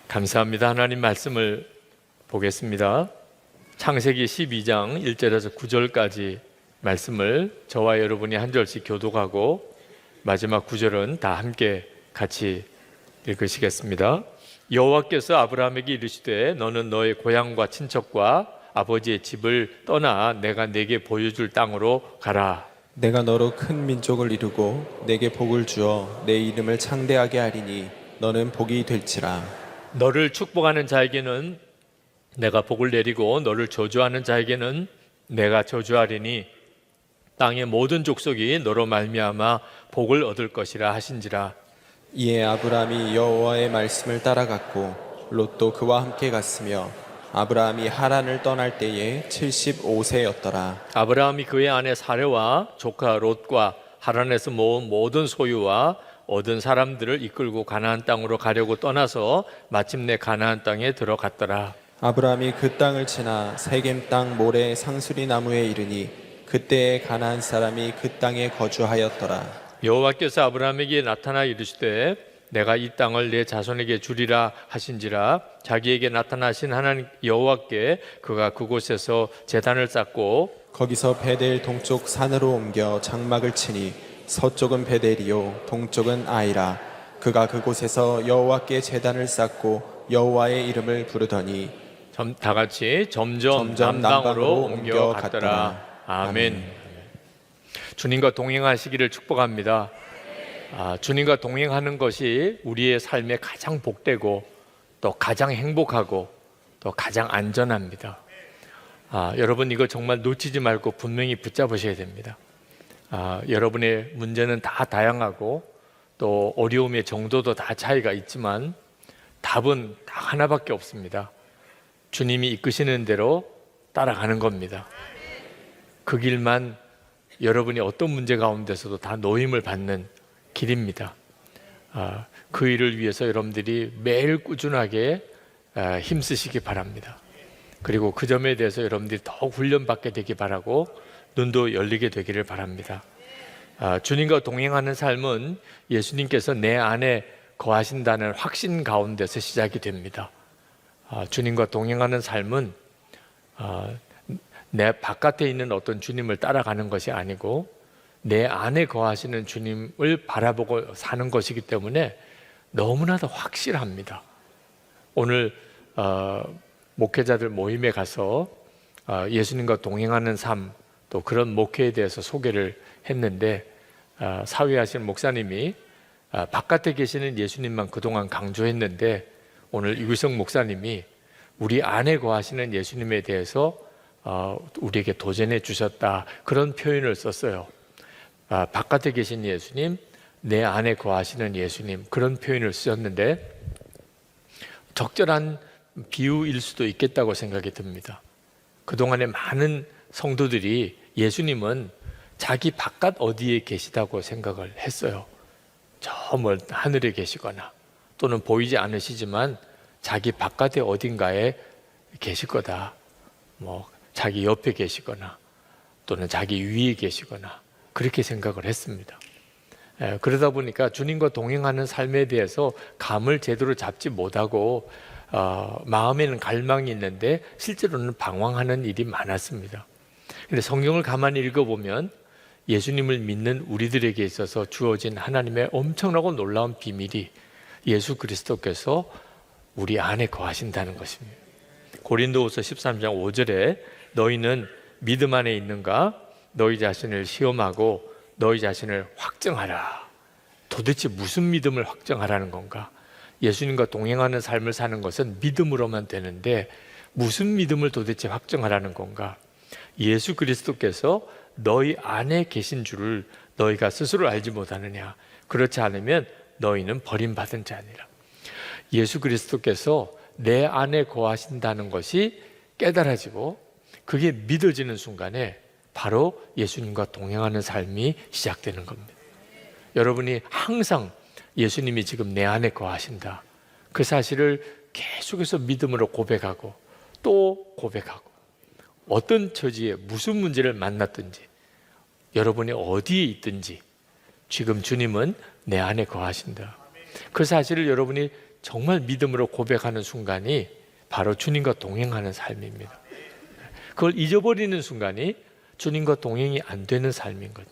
감사합니다. 하나님 말씀을 보겠습니다. 창세기 12장 1절에서 9절까지 말씀을 저와 여러분이 한 절씩 교독하고 마지막 9절은 다 함께 같이 읽으시겠습니다. 여호와께서 아브라함에게 이르시되 너는 너의 고향과 친척과 아버지의 집을 떠나 내가 네게 보여줄 땅으로 가라. 내가 너로 큰 민족을 이루고 내게 복을 주어 내 이름을 창대하게 하리니 너는 복이 될지라. 너를 축복하는 자에게는 내가 복을 내리고 너를 저주하는 자에게는 내가 저주하리니 땅의 모든 족속이 너로 말미암아 복을 얻을 것이라 하신지라. 이에 아브라함이 여호와의 말씀을 따라갔고 롯도 그와 함께 갔으며 아브라함이 하란을 떠날 때에 75세였더라. 아브라함이 그의 아내 사레와 조카 롯과 하란에서 모은 모든 소유와 얻은 사람들을 이끌고 가나안 땅으로 가려고 떠나서 마침내 가나안 땅에 들어갔더라. 아브라함이 그 땅을 지나 세겜 땅 모래 상수리 나무에 이르니 그때에 가나안 사람이 그 땅에 거주하였더라. 여호와께서 아브라함에게 나타나 이르시되 내가 이 땅을 내 자손에게 주리라 하신지라. 자기에게 나타나신 하나님 여호와께 그가 그곳에서 제단을 쌓고 거기서 베델 동쪽 산으로 옮겨 장막을 치니 서쪽은 베델이요 동쪽은 아이라. 그가 그곳에서 여호와께 제단을 쌓고 여호와의 이름을 부르더니 다 같이 점점 남방으로 옮겨갔더라. 아멘. 주님과 동행하시기를 축복합니다. 주님과 동행하는 것이 우리의 삶에 가장 복되고 또 가장 행복하고 또 가장 안전합니다. 여러분 이거 정말 놓치지 말고 분명히 붙잡으셔야 됩니다. 여러분의 문제는 다 다양하고 또 어려움의 정도도 다 차이가 있지만 답은 다 하나밖에 없습니다. 주님이 이끄시는 대로 따라가는 겁니다. 그 길만 여러분이 어떤 문제 가운데서도 다 노임을 받는 길입니다. 그 일을 위해서 여러분들이 매일 꾸준하게 힘쓰시기 바랍니다. 그리고 그 점에 대해서 여러분들이 더욱 훈련받게 되기 바라고 눈도 열리게 되기를 바랍니다. 주님과 동행하는 삶은 예수님께서 내 안에 거하신다는 확신 가운데서 시작이 됩니다. 주님과 동행하는 삶은 내 바깥에 있는 어떤 주님을 따라가는 것이 아니고 내 안에 거하시는 주님을 바라보고 사는 것이기 때문에 너무나도 확실합니다. 오늘 목회자들 모임에 가서 예수님과 동행하는 삶, 또 그런 목회에 대해서 소개를 했는데 사회하신 목사님이 바깥에 계시는 예수님만 그동안 강조했는데 오늘 이규성 목사님이 우리 안에 거하시는 예수님에 대해서 우리에게 도전해 주셨다, 그런 표현을 썼어요. 바깥에 계신 예수님, 내 안에 거하시는 예수님, 그런 표현을 쓰셨는데 적절한 비유일 수도 있겠다고 생각이 듭니다. 그동안에 많은 성도들이 예수님은 자기 바깥 어디에 계시다고 생각을 했어요. 저 멀 하늘에 계시거나 또는 보이지 않으시지만 자기 바깥에 어딘가에 계실 거다. 자기 옆에 계시거나 또는 자기 위에 계시거나 그렇게 생각을 했습니다. 그러다 보니까 주님과 동행하는 삶에 대해서 감을 제대로 잡지 못하고 마음에는 갈망이 있는데 실제로는 방황하는 일이 많았습니다. 그런데 성경을 가만히 읽어보면 예수님을 믿는 우리들에게 있어서 주어진 하나님의 엄청나고 놀라운 비밀이 예수 그리스도께서 우리 안에 거하신다는 것입니다. 고린도후서 13장 5절에 너희는 믿음 안에 있는가? 너희 자신을 시험하고 너희 자신을 확증하라. 도대체 무슨 믿음을 확증하라는 건가? 예수님과 동행하는 삶을 사는 것은 믿음으로만 되는데 무슨 믿음을 도대체 확증하라는 건가? 예수 그리스도께서 너희 안에 계신 줄을 너희가 스스로 알지 못하느냐? 그렇지 않으면 너희는 버림받은 자니라. 예수 그리스도께서 내 안에 거하신다는 것이 깨달아지고 그게 믿어지는 순간에 바로 예수님과 동행하는 삶이 시작되는 겁니다. 여러분이 항상 예수님이 지금 내 안에 거하신다, 그 사실을 계속해서 믿음으로 고백하고 또 고백하고 어떤 처지에 무슨 문제를 만났든지 여러분이 어디에 있든지 지금 주님은 내 안에 거하신다, 그 사실을 여러분이 정말 믿음으로 고백하는 순간이 바로 주님과 동행하는 삶입니다. 그걸 잊어버리는 순간이 주님과 동행이 안 되는 삶인 거죠.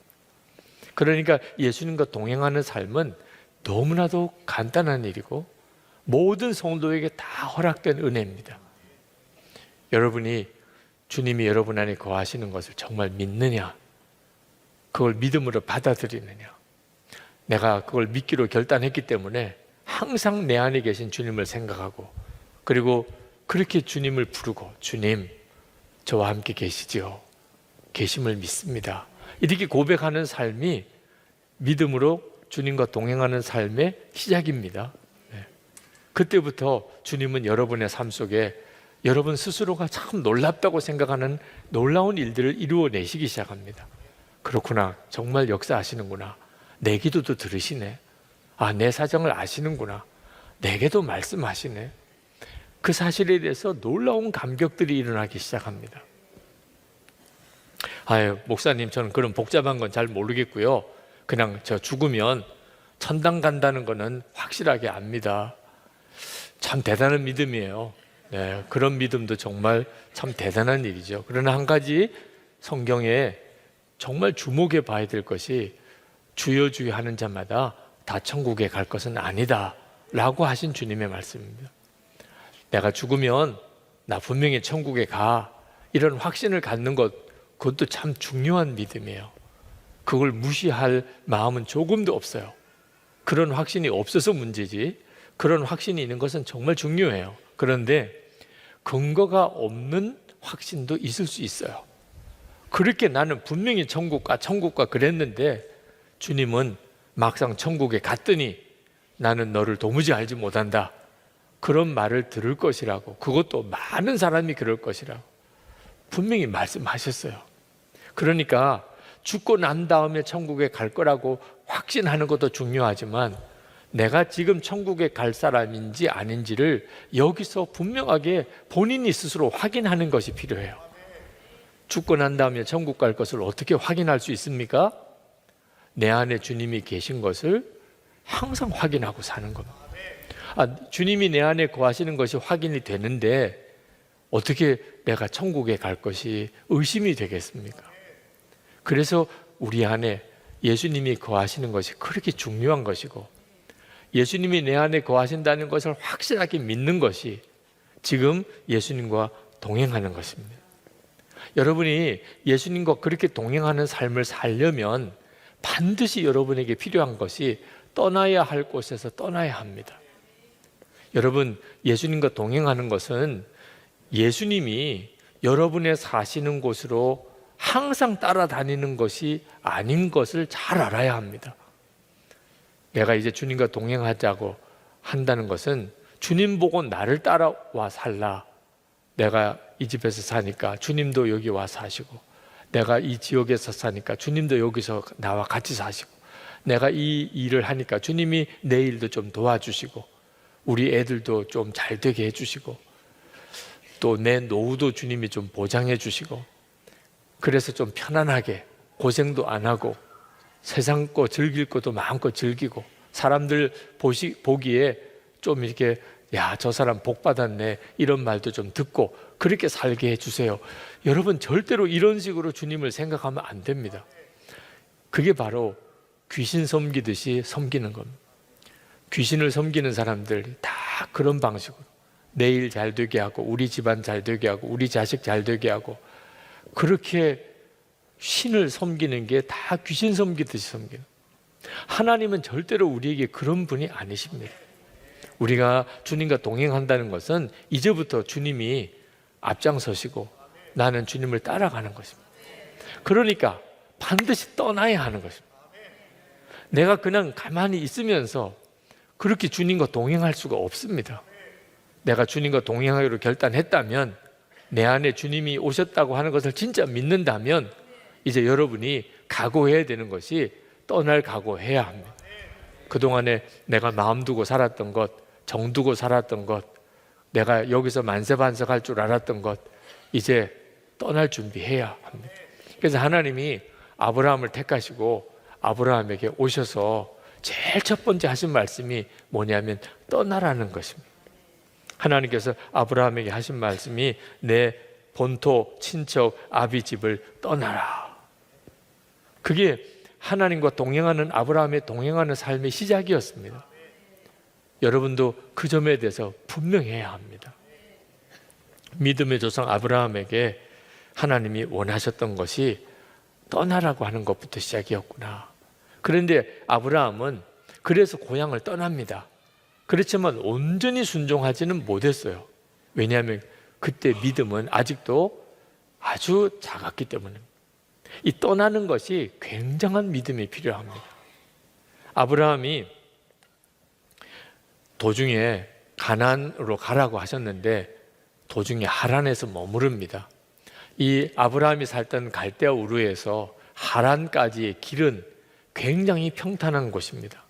그러니까 예수님과 동행하는 삶은 너무나도 간단한 일이고 모든 성도에게 다 허락된 은혜입니다. 여러분이 주님이 여러분 안에 거하시는 것을 정말 믿느냐? 그걸 믿음으로 받아들이느냐? 내가 그걸 믿기로 결단했기 때문에 항상 내 안에 계신 주님을 생각하고, 그리고 그렇게 주님을 부르고, 주님, 저와 함께 계시지요. 계심을 믿습니다. 이렇게 고백하는 삶이 믿음으로 주님과 동행하는 삶의 시작입니다. 그때부터 주님은 여러분의 삶 속에 여러분 스스로가 참 놀랍다고 생각하는 놀라운 일들을 이루어내시기 시작합니다. 그렇구나, 정말 역사하시는구나, 내 기도도 들으시네, 아, 내 사정을 아시는구나, 내게도 말씀하시네. 그 사실에 대해서 놀라운 감격들이 일어나기 시작합니다. 아유, 목사님, 저는 그런 복잡한 건 잘 모르겠고요, 그냥 저 죽으면 천당 간다는 거는 확실하게 압니다. 참 대단한 믿음이에요. 네, 그런 믿음도 정말 참 대단한 일이죠. 그러나 한 가지 성경에 정말 주목해 봐야 될 것이, 주여 주여 하는 자마다 다 천국에 갈 것은 아니다 라고 하신 주님의 말씀입니다. 내가 죽으면 나 분명히 천국에 가, 이런 확신을 갖는 것, 그것도 참 중요한 믿음이에요. 그걸 무시할 마음은 조금도 없어요. 그런 확신이 없어서 문제지, 그런 확신이 있는 것은 정말 중요해요. 그런데 근거가 없는 확신도 있을 수 있어요. 그렇게 나는 분명히 천국과 그랬는데 주님은 막상 천국에 갔더니 나는 너를 도무지 알지 못한다, 그런 말을 들을 것이라고, 그것도 많은 사람이 그럴 것이라고 분명히 말씀하셨어요. 그러니까 죽고 난 다음에 천국에 갈 거라고 확신하는 것도 중요하지만, 내가 지금 천국에 갈 사람인지 아닌지를 여기서 분명하게 본인이 스스로 확인하는 것이 필요해요. 죽고 난 다음에 천국 갈 것을 어떻게 확인할 수 있습니까? 내 안에 주님이 계신 것을 항상 확인하고 사는 겁니다. 주님이 내 안에 거하시는 것이 확인이 되는데 어떻게 내가 천국에 갈 것이 의심이 되겠습니까? 그래서 우리 안에 예수님이 거하시는 것이 그렇게 중요한 것이고, 예수님이 내 안에 거하신다는 것을 확실하게 믿는 것이 지금 예수님과 동행하는 것입니다. 여러분이 예수님과 그렇게 동행하는 삶을 살려면 반드시 여러분에게 필요한 것이 떠나야 할 곳에서 떠나야 합니다. 여러분, 예수님과 동행하는 것은 예수님이 여러분의 사시는 곳으로 항상 따라다니는 것이 아닌 것을 잘 알아야 합니다. 내가 이제 주님과 동행하자고 한다는 것은 주님 보고 나를 따라와 살라, 내가 이 집에서 사니까 주님도 여기 와 사시고, 내가 이 지역에서 사니까 주님도 여기서 나와 같이 사시고, 내가 이 일을 하니까 주님이 내 일도 좀 도와주시고, 우리 애들도 좀 잘 되게 해주시고, 또 내 노후도 주님이 좀 보장해 주시고, 그래서 좀 편안하게 고생도 안 하고 세상 거 즐길 것도 마음껏 즐기고, 사람들 보기에 좀 이렇게 야, 저 사람 복 받았네, 이런 말도 좀 듣고 그렇게 살게 해주세요. 여러분, 절대로 이런 식으로 주님을 생각하면 안 됩니다. 그게 바로 귀신 섬기듯이 섬기는 겁니다. 귀신을 섬기는 사람들 다 그런 방식으로 내 일 잘 되게 하고, 우리 집안 잘 되게 하고, 우리 자식 잘 되게 하고, 그렇게 신을 섬기는 게 다 귀신 섬기듯이 섬기는. 하나님은 절대로 우리에게 그런 분이 아니십니다. 우리가 주님과 동행한다는 것은 이제부터 주님이 앞장서시고 나는 주님을 따라가는 것입니다. 그러니까 반드시 떠나야 하는 것입니다. 내가 그냥 가만히 있으면서 그렇게 주님과 동행할 수가 없습니다. 내가 주님과 동행하기로 결단했다면, 내 안에 주님이 오셨다고 하는 것을 진짜 믿는다면, 이제 여러분이 각오해야 되는 것이 떠날 각오해야 합니다. 그동안에 내가 마음 두고 살았던 것, 정 두고 살았던 것, 내가 여기서 만세반석할 줄 알았던 것, 이제 떠날 준비해야 합니다. 그래서 하나님이 아브라함을 택하시고 아브라함에게 오셔서 제일 첫 번째 하신 말씀이 뭐냐면 떠나라는 것입니다. 하나님께서 아브라함에게 하신 말씀이 내 본토, 친척, 아비 집을 떠나라. 그게 하나님과 동행하는, 아브라함의 동행하는 삶의 시작이었습니다. 여러분도 그 점에 대해서 분명해야 합니다. 믿음의 조상 아브라함에게 하나님이 원하셨던 것이 떠나라고 하는 것부터 시작이었구나. 그런데 아브라함은 그래서 고향을 떠납니다. 그렇지만 온전히 순종하지는 못했어요. 왜냐하면 그때 믿음은 아직도 아주 작았기 때문에. 이 떠나는 것이 굉장한 믿음이 필요합니다. 아브라함이 도중에 가나안으로 가라고 하셨는데 도중에 하란에서 머무릅니다. 이 아브라함이 살던 갈대아 우르에서 하란까지의 길은 굉장히 평탄한 곳입니다.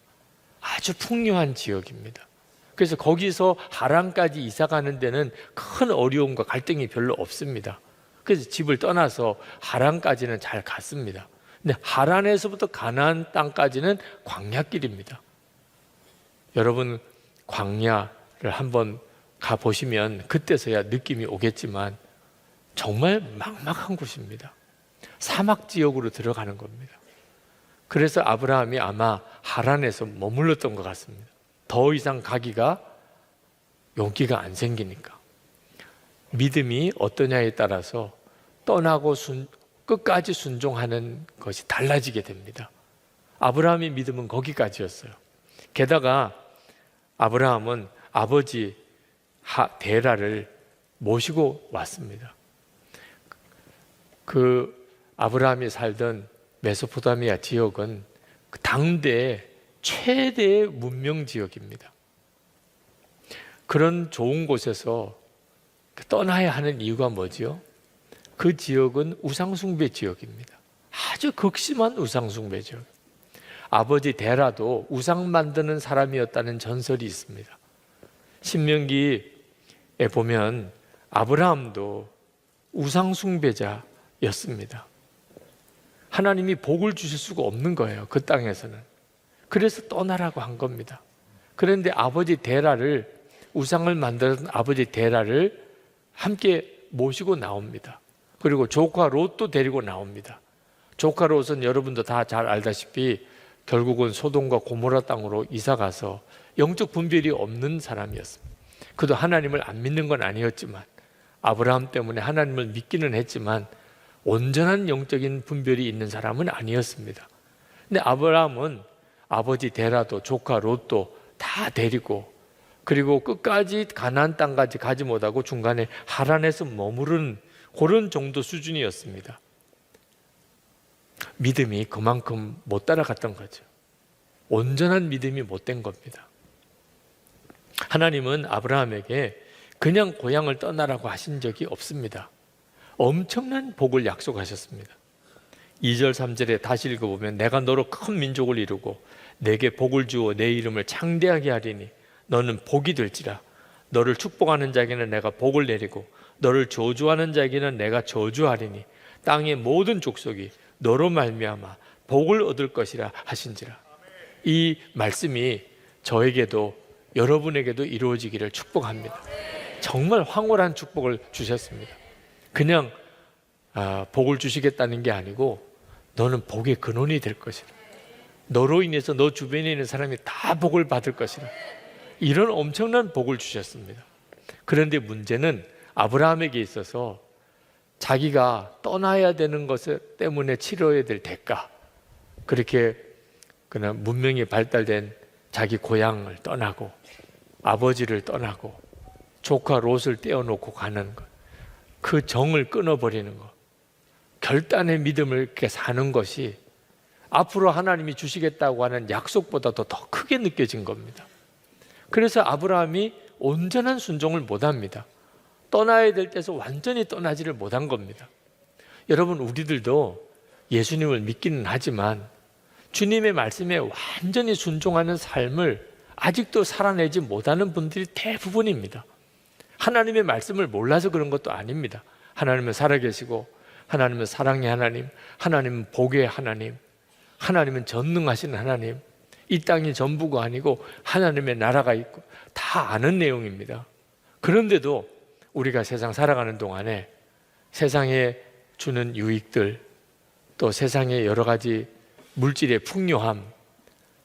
아주 풍요한 지역입니다. 그래서 거기서 하란까지 이사 가는 데는 큰 어려움과 갈등이 별로 없습니다. 그래서 집을 떠나서 하란까지는 잘 갔습니다. 근데 하란에서부터 가나안 땅까지는 광야길입니다. 여러분, 광야를 한번 가보시면 그때서야 느낌이 오겠지만 정말 막막한 곳입니다. 사막 지역으로 들어가는 겁니다. 그래서 아브라함이 아마 하란에서 머물렀던 것 같습니다. 더 이상 가기가 용기가 안 생기니까. 믿음이 어떠냐에 따라서 떠나고 끝까지 순종하는 것이 달라지게 됩니다. 아브라함의 믿음은 거기까지였어요. 게다가 아브라함은 아버지 데라를 모시고 왔습니다. 그 아브라함이 살던 메소포타미아 지역은 당대 최대의 문명 지역입니다. 그런 좋은 곳에서 떠나야 하는 이유가 뭐지요? 그 지역은 우상숭배 지역입니다. 아주 극심한 우상숭배 지역. 아버지 데라도 우상 만드는 사람이었다는 전설이 있습니다. 신명기에 보면 아브라함도 우상숭배자였습니다. 하나님이 복을 주실 수가 없는 거예요. 그 땅에서는. 그래서 떠나라고 한 겁니다. 그런데 아버지 데라를, 우상을 만드는 아버지 데라를 함께 모시고 나옵니다. 그리고 조카 롯도 데리고 나옵니다. 조카 롯은 여러분도 다 잘 알다시피 결국은 소돔과 고모라 땅으로 이사가서 영적 분별이 없는 사람이었습니다. 그도 하나님을 안 믿는 건 아니었지만, 아브라함 때문에 하나님을 믿기는 했지만 온전한 영적인 분별이 있는 사람은 아니었습니다. 근데 아브라함은 아버지 데라도 조카 롯도 다 데리고, 그리고 끝까지 가나안 땅까지 가지 못하고 중간에 하란에서 머무른 그런 정도 수준이었습니다. 믿음이 그만큼 못 따라갔던 거죠. 온전한 믿음이 못 된 겁니다. 하나님은 아브라함에게 그냥 고향을 떠나라고 하신 적이 없습니다. 엄청난 복을 약속하셨습니다. 2절 3절에 다시 읽어보면 내가 너로 큰 민족을 이루고 내게 복을 주어 내 이름을 창대하게 하리니 너는 복이 될지라. 너를 축복하는 자에게는 내가 복을 내리고 너를 저주하는 자에게는 내가 저주하리니 땅의 모든 족속이 너로 말미암아 복을 얻을 것이라 하신지라. 이 말씀이 저에게도 여러분에게도 이루어지기를 축복합니다. 정말 황홀한 축복을 주셨습니다. 그냥 복을 주시겠다는 게 아니고 너는 복의 근원이 될 것이라. 너로 인해서 너 주변에 있는 사람이 다 복을 받을 것이라. 이런 엄청난 복을 주셨습니다. 그런데 문제는 아브라함에게 있어서 자기가 떠나야 되는 것 때문에 치러야 될 대가, 그렇게 그냥 문명이 발달된 자기 고향을 떠나고 아버지를 떠나고 조카 롯을 떼어놓고 가는 것, 그 정을 끊어버리는 것, 결단의 믿음을 이렇게 사는 것이 앞으로 하나님이 주시겠다고 하는 약속보다도 더 크게 느껴진 겁니다. 그래서 아브라함이 온전한 순종을 못합니다. 떠나야 될 때서 완전히 떠나지를 못한 겁니다. 여러분, 우리들도 예수님을 믿기는 하지만 주님의 말씀에 완전히 순종하는 삶을 아직도 살아내지 못하는 분들이 대부분입니다. 하나님의 말씀을 몰라서 그런 것도 아닙니다. 하나님은 살아계시고, 하나님은 사랑의 하나님, 하나님은 복의 하나님, 하나님은 전능하신 하나님, 이 땅이 전부가 아니고 하나님의 나라가 있고 다 아는 내용입니다. 그런데도 우리가 세상 살아가는 동안에 세상에 주는 유익들, 또 세상의 여러 가지 물질의 풍요함,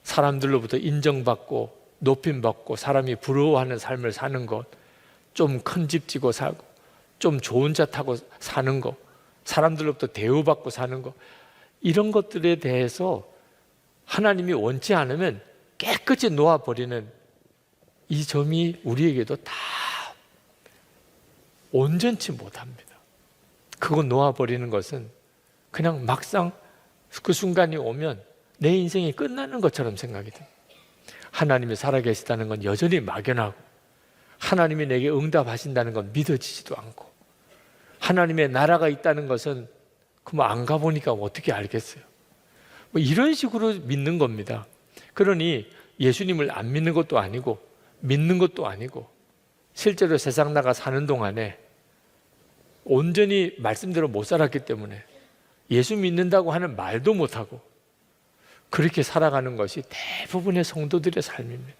사람들로부터 인정받고 높임받고 사람이 부러워하는 삶을 사는 것, 좀 큰 집 지고 살고 좀 좋은 차 타고 사는 것, 사람들로부터 대우받고 사는 것, 이런 것들에 대해서 하나님이 원치 않으면 깨끗이 놓아버리는 이 점이 우리에게도 다 온전치 못합니다. 그거 놓아버리는 것은 그냥 막상 그 순간이 오면 내 인생이 끝나는 것처럼 생각이 듭니다. 하나님이 살아계시다는 건 여전히 막연하고, 하나님이 내게 응답하신다는 건 믿어지지도 않고, 하나님의 나라가 있다는 것은 그뭐 안 가보니까 어떻게 알겠어요. 뭐 이런 식으로 믿는 겁니다. 그러니 예수님을 안 믿는 것도 아니고 믿는 것도 아니고, 실제로 세상 나가 사는 동안에 온전히 말씀대로 못 살았기 때문에 예수 믿는다고 하는 말도 못하고 그렇게 살아가는 것이 대부분의 성도들의 삶입니다.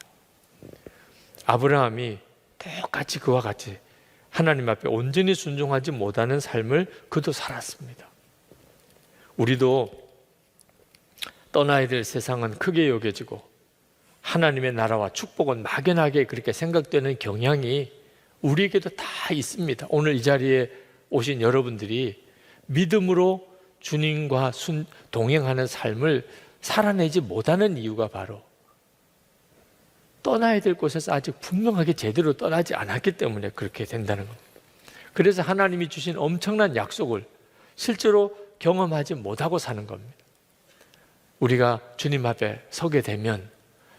아브라함이 똑같이 그와 같이 하나님 앞에 온전히 순종하지 못하는 삶을 그도 살았습니다. 우리도 떠나야 될 세상은 크게 여겨지고 하나님의 나라와 축복은 막연하게 그렇게 생각되는 경향이 우리에게도 다 있습니다. 오늘 이 자리에 오신 여러분들이 믿음으로 주님과 동행하는 삶을 살아내지 못하는 이유가 바로 떠나야 될 곳에서 아직 분명하게 제대로 떠나지 않았기 때문에 그렇게 된다는 겁니다. 그래서 하나님이 주신 엄청난 약속을 실제로 경험하지 못하고 사는 겁니다. 우리가 주님 앞에 서게 되면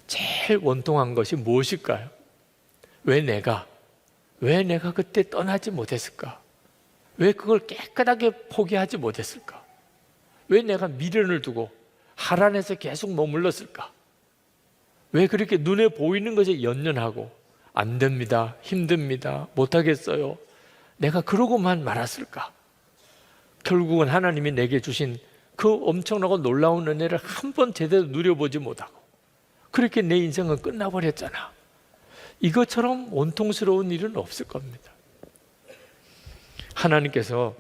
제일 원통한 것이 무엇일까요? 왜 내가 그때 떠나지 못했을까? 왜 그걸 깨끗하게 포기하지 못했을까? 왜 내가 미련을 두고 하란에서 계속 머물렀을까? 왜 그렇게 눈에 보이는 것에 연연하고 안 됩니다, 힘듭니다, 못하겠어요, 내가 그러고만 말았을까? 결국은 하나님이 내게 주신 그 엄청나고 놀라운 은혜를 한 번 제대로 누려보지 못하고 그렇게 내 인생은 끝나버렸잖아. 이것처럼 원통스러운 일은 없을 겁니다. 하나님께서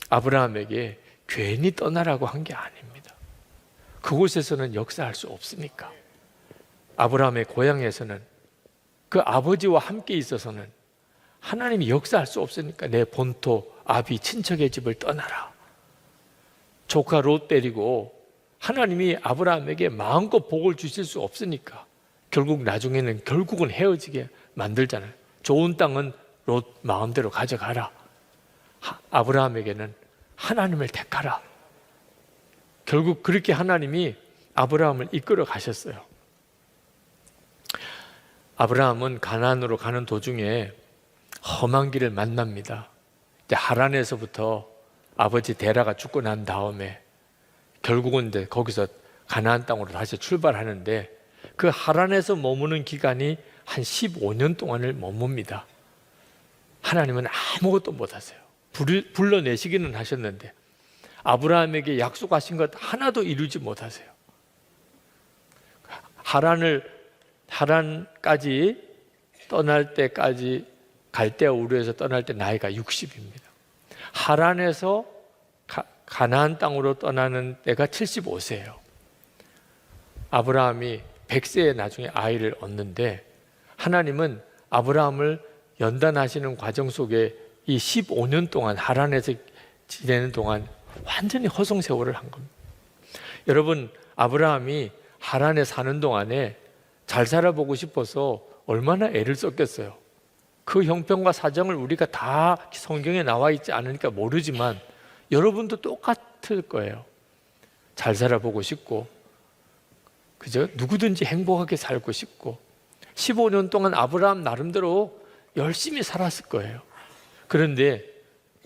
아브라함에게 괜히 떠나라고 한 게 아닙니다. 그곳에서는 역사할 수 없으니까. 아브라함의 고향에서는 그 아버지와 함께 있어서는 하나님이 역사할 수 없으니까 내 본토 아비 친척의 집을 떠나라. 조카 롯 데리고 하나님이 아브라함에게 마음껏 복을 주실 수 없으니까 결국은 헤어지게 만들잖아요. 좋은 땅은 롯 마음대로 가져가라. 아브라함에게는 하나님을 택하라. 결국 그렇게 하나님이 아브라함을 이끌어 가셨어요. 아브라함은 가나안으로 가는 도중에 험한 길을 만납니다. 이제 하란에서부터 아버지 데라가 죽고 난 다음에 결국은 이제 거기서 가나안 땅으로 다시 출발하는데 그 하란에서 머무는 기간이 한 15년 동안을 머뭅니다. 하나님은 아무것도 못하세요. 불러내시기는 하셨는데 아브라함에게 약속하신 것 하나도 이루지 못하세요. 하란까지 떠날 때까지 갈대아 우르에서 떠날 때 나이가 60입니다. 하란에서 가나안 땅으로 떠나는 때가 75세예요. 아브라함이 100세에 나중에 아이를 얻는데 하나님은 아브라함을 연단하시는 과정 속에 이 15년 동안 하란에서 지내는 동안 완전히 허송세월을 한 겁니다. 여러분, 아브라함이 하란에 사는 동안에 잘 살아보고 싶어서 얼마나 애를 썼겠어요. 그 형편과 사정을 우리가 다 성경에 나와 있지 않으니까 모르지만 여러분도 똑같을 거예요. 잘 살아보고 싶고, 그죠? 누구든지 행복하게 살고 싶고 15년 동안 아브라함 나름대로 열심히 살았을 거예요. 그런데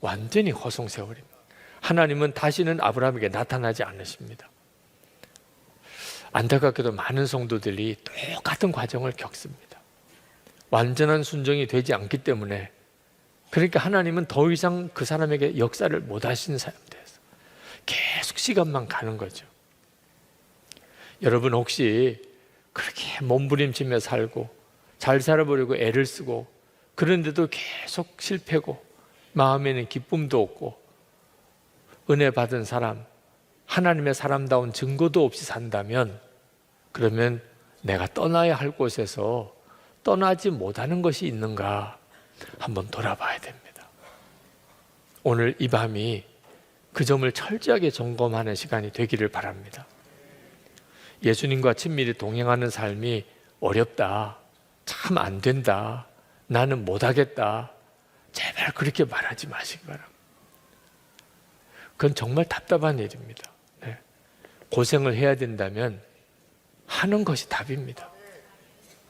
완전히 허송세월입니다. 하나님은 다시는 아브라함에게 나타나지 않으십니다. 안타깝게도 많은 성도들이 똑같은 과정을 겪습니다. 완전한 순종이 되지 않기 때문에, 그러니까 하나님은 더 이상 그 사람에게 역사를 못 하시는 사람 돼서 계속 시간만 가는 거죠. 여러분, 혹시 그렇게 몸부림치며 살고 잘 살아보려고 애를 쓰고 그런데도 계속 실패고 마음에는 기쁨도 없고 은혜 받은 사람, 하나님의 사람다운 증거도 없이 산다면 그러면 내가 떠나야 할 곳에서 떠나지 못하는 것이 있는가 한번 돌아봐야 됩니다. 오늘 이 밤이 그 점을 철저하게 점검하는 시간이 되기를 바랍니다. 예수님과 친밀히 동행하는 삶이 어렵다, 참 안 된다, 나는 못하겠다, 제발 그렇게 말하지 마시기 바랍니다. 그건 정말 답답한 일입니다. 네. 고생을 해야 된다면 하는 것이 답입니다.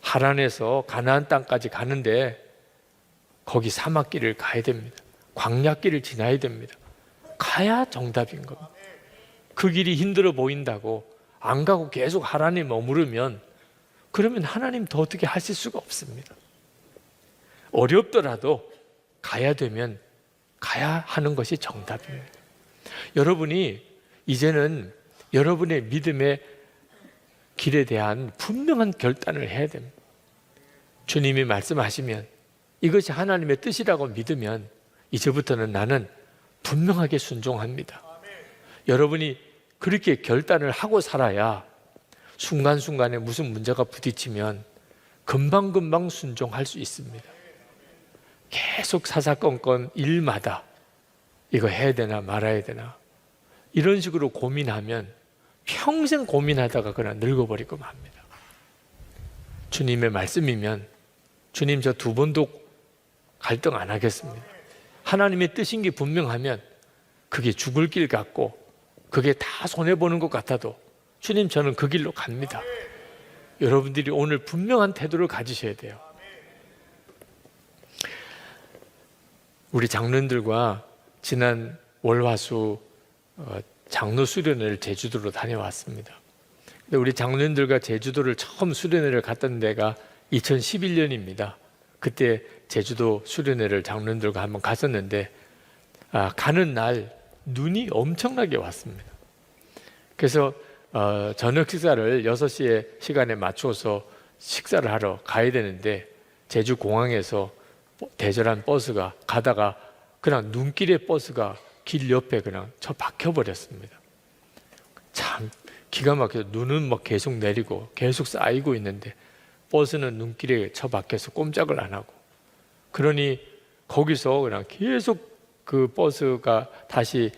하란에서 가나안 땅까지 가는데 거기 사막길을 가야 됩니다. 광야길을 지나야 됩니다. 가야 정답인 겁니다. 그 길이 힘들어 보인다고 안 가고 계속 하란에 머무르면 그러면 하나님 더 어떻게 하실 수가 없습니다. 어렵더라도 가야 되면 가야 하는 것이 정답입니다. 여러분이 이제는 여러분의 믿음의 길에 대한 분명한 결단을 해야 됩니다. 주님이 말씀하시면 이것이 하나님의 뜻이라고 믿으면 이제부터는 나는 분명하게 순종합니다. 여러분이 그렇게 결단을 하고 살아야 순간순간에 무슨 문제가 부딪히면 금방금방 순종할 수 있습니다. 계속 사사건건 일마다 이거 해야 되나 말아야 되나 이런 식으로 고민하면 평생 고민하다가 그냥 늙어버리고 맙니다. 주님의 말씀이면 주님 저 2번도 갈등 안 하겠습니다. 하나님의 뜻인 게 분명하면 그게 죽을 길 같고 그게 다 손해보는 것 같아도 주님 저는 그 길로 갑니다. 여러분들이 오늘 분명한 태도를 가지셔야 돼요. 우리 장로님들과 지난 월화수 장로 수련회를 제주도로 다녀왔습니다. 근데 우리 장로님들과 제주도를 처음 수련회를 갔던 데가 2011년입니다. 그때 제주도 수련회를 장로님들과 한번 갔었는데 가는 날 눈이 엄청나게 왔습니다. 그래서 저녁 식사를 6시에 시간에 맞추어서 식사를 하러 가야 되는데 제주 공항에서 대절한 버스가 가다가 그냥 눈길에 버스가 길 옆에 그냥 박혀 버렸습니다. 참 기가 막혀서 눈은 막 계속 내리고 계속 쌓이고 있는데 버스는 눈길에 박혀서 꼼짝을 안 하고 그러니 거기서 그냥 계속 그 버스가 다시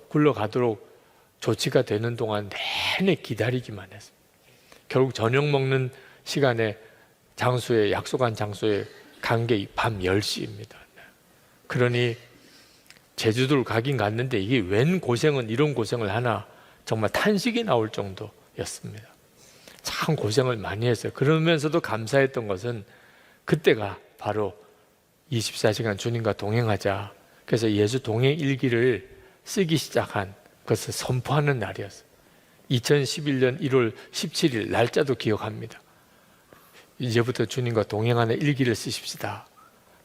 굴러가도록 조치가 되는 동안 내내 기다리기만 했습니다. 결국 저녁 먹는 시간에 장소에 약속한 장소에 간 게 밤 10시입니다. 그러니 제주도를 가긴 갔는데 이게 웬 고생은 이런 고생을 하나 정말 탄식이 나올 정도였습니다. 참 고생을 많이 했어요. 그러면서도 감사했던 것은 그때가 바로 24시간 주님과 동행하자. 그래서 예수 동행 일기를 쓰기 시작한 것을 선포하는 날이었어요. 2011년 1월 17일 날짜도 기억합니다. 이제부터 주님과 동행하는 일기를 쓰십시다.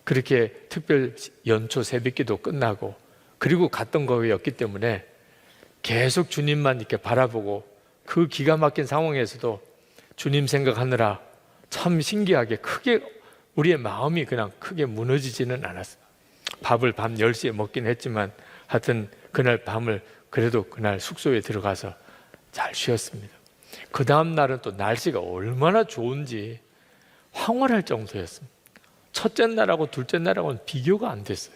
그렇게 특별 연초 새벽기도 끝나고 그리고 갔던 거였기 때문에 계속 주님만 이렇게 바라보고 그 기가 막힌 상황에서도 주님 생각하느라 참 신기하게 크게 우리의 마음이 그냥 크게 무너지지는 않았어요. 밥을 밤 10시에 먹긴 했지만 하여튼 그날 밤을 그래도 그날 숙소에 들어가서 잘 쉬었습니다. 그 다음 날은 또 날씨가 얼마나 좋은지 황홀할 정도였습니다. 첫째 날하고 둘째 날하고는 비교가 안 됐어요.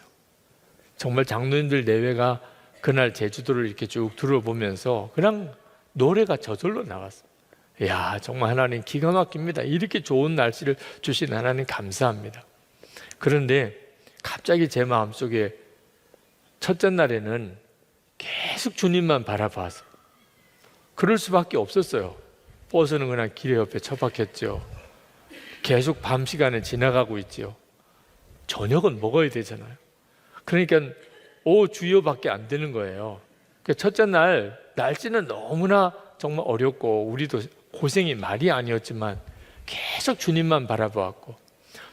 정말 장로님들 내외가 그날 제주도를 이렇게 쭉 둘러보면서 그냥 노래가 저절로 나왔어요. 이야, 정말 하나님 기가 막힙니다. 이렇게 좋은 날씨를 주신 하나님 감사합니다. 그런데 갑자기 제 마음속에 첫째 날에는 계속 주님만 바라봤어요. 그럴 수밖에 없었어요. 버스는 그냥 길 옆에 처박혔죠. 계속 밤 시간에 지나가고 있죠. 저녁은 먹어야 되잖아요. 그러니까 오 주여밖에 안 되는 거예요. 첫째 날 날씨는 너무나 정말 어렵고 우리도 고생이 말이 아니었지만 계속 주님만 바라보았고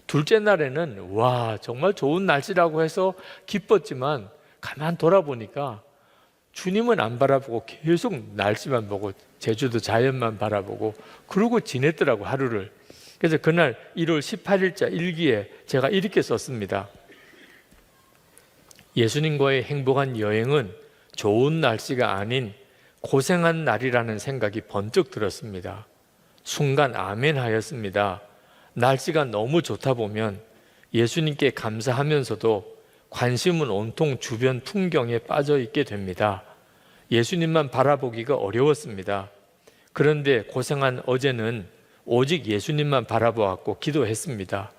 둘째 날에는 와 정말 좋은 날씨라고 해서 기뻤지만 가만 돌아보니까 주님은 안 바라보고 계속 날씨만 보고 제주도 자연만 바라보고 그러고 지냈더라고, 하루를. 그래서 그날 1월 18일자 일기에 제가 이렇게 썼습니다. 예수님과의 행복한 여행은 좋은 날씨가 아닌 고생한 날이라는 생각이 번쩍 들었습니다. 순간 아멘 하였습니다. 날씨가 너무 좋다 보면 예수님께 감사하면서도 관심은 온통 주변 풍경에 빠져 있게 됩니다. 예수님만 바라보기가 어려웠습니다. 그런데 고생한 어제는 오직 예수님만 바라보았고 기도했습니다.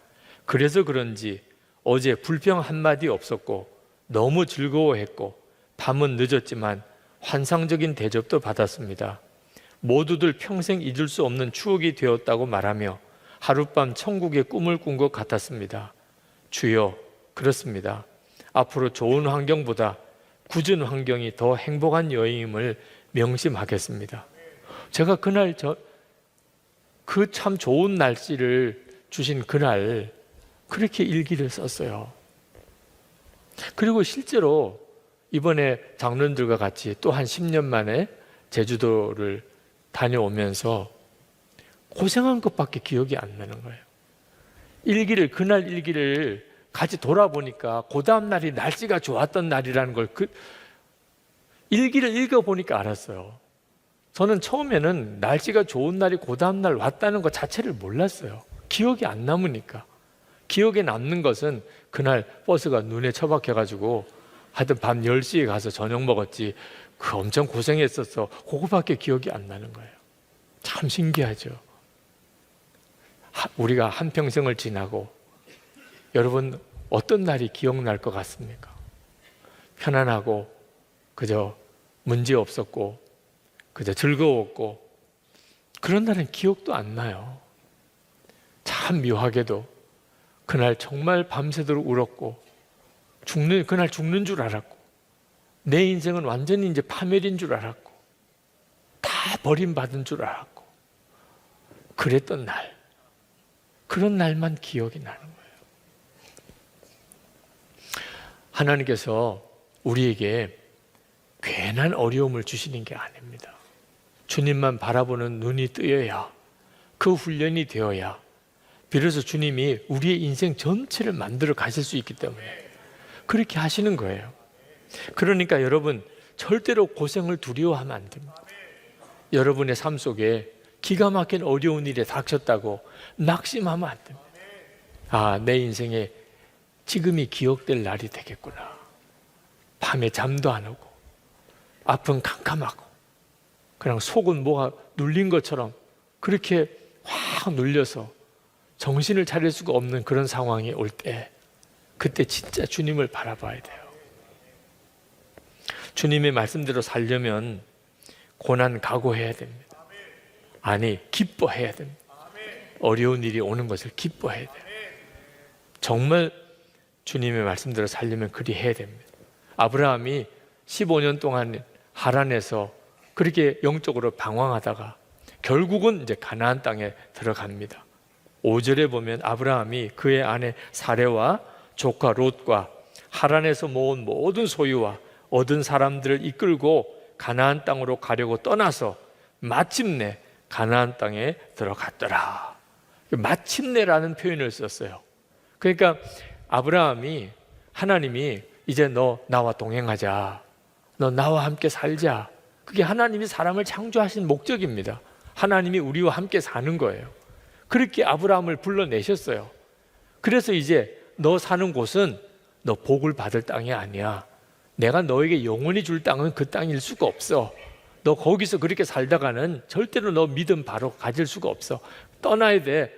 그래서 그런지 어제 불평 한마디 없었고 너무 즐거워했고 밤은 늦었지만 환상적인 대접도 받았습니다. 모두들 평생 잊을 수 없는 추억이 되었다고 말하며 하룻밤 천국의 꿈을 꾼 것 같았습니다. 주여, 그렇습니다. 앞으로 좋은 환경보다 굳은 환경이 더 행복한 여행임을 명심하겠습니다. 제가 그날 그 참 좋은 날씨를 주신 그날 그렇게 일기를 썼어요. 그리고 실제로 이번에 장로님들과 같이 또 한 10년 만에 제주도를 다녀오면서 고생한 것밖에 기억이 안 나는 거예요. 그날 일기를 같이 돌아보니까 그 다음 날이 날씨가 좋았던 날이라는 걸 일기를 읽어보니까 알았어요. 저는 처음에는 날씨가 좋은 날이 그 다음 날 왔다는 것 자체를 몰랐어요. 기억이 안 남으니까. 기억에 남는 것은 그날 버스가 눈에 처박혀가지고 하여튼 밤 10시에 가서 저녁 먹었지 엄청 고생했었어. 그거밖에 기억이 안 나는 거예요. 참 신기하죠. 우리가 한평생을 지나고 여러분 어떤 날이 기억날 것 같습니까? 편안하고 그저 문제 없었고 그저 즐거웠고 그런 날은 기억도 안 나요. 참 묘하게도 그날 정말 밤새도록 울었고 그날 죽는 줄 알았고 내 인생은 완전히 이제 파멸인 줄 알았고 다 버림받은 줄 알았고 그랬던 날, 그런 날만 기억이 나는 거예요. 하나님께서 우리에게 괜한 어려움을 주시는 게 아닙니다. 주님만 바라보는 눈이 뜨여야, 그 훈련이 되어야 비로소 주님이 우리의 인생 전체를 만들어 가실 수 있기 때문에 그렇게 하시는 거예요. 그러니까 여러분 절대로 고생을 두려워하면 안 됩니다. 여러분의 삶 속에 기가 막힌 어려운 일에 닥쳤다고 낙심하면 안 됩니다. 내 인생에 지금이 기억될 날이 되겠구나. 밤에 잠도 안 오고 앞은 캄캄하고 그냥 속은 뭐가 눌린 것처럼 그렇게 확 눌려서 정신을 차릴 수가 없는 그런 상황이 올 때 그때 진짜 주님을 바라봐야 돼요. 주님의 말씀대로 살려면 고난 각오해야 됩니다. 아니, 기뻐해야 됩니다. 어려운 일이 오는 것을 기뻐해야 돼요. 정말 주님의 말씀대로 살려면 그리 해야 됩니다. 아브라함이 15년 동안 하란에서 그렇게 영적으로 방황하다가 결국은 이제 가나안 땅에 들어갑니다. 5절에 보면 아브라함이 그의 아내 사레와 조카 롯과 하란에서 모은 모든 소유와 얻은 사람들을 이끌고 가나안 땅으로 가려고 떠나서 마침내 가나안 땅에 들어갔더라. 마침내라는 표현을 썼어요. 그러니까 아브라함이 하나님이 이제 너 나와 동행하자, 너 나와 함께 살자, 그게 하나님이 사람을 창조하신 목적입니다. 하나님이 우리와 함께 사는 거예요. 그렇게 아브라함을 불러내셨어요. 그래서 이제 너 사는 곳은 너 복을 받을 땅이 아니야. 내가 너에게 영원히 줄 땅은 그 땅일 수가 없어. 너 거기서 그렇게 살다가는 절대로 너 믿음 바로 가질 수가 없어. 떠나야 돼.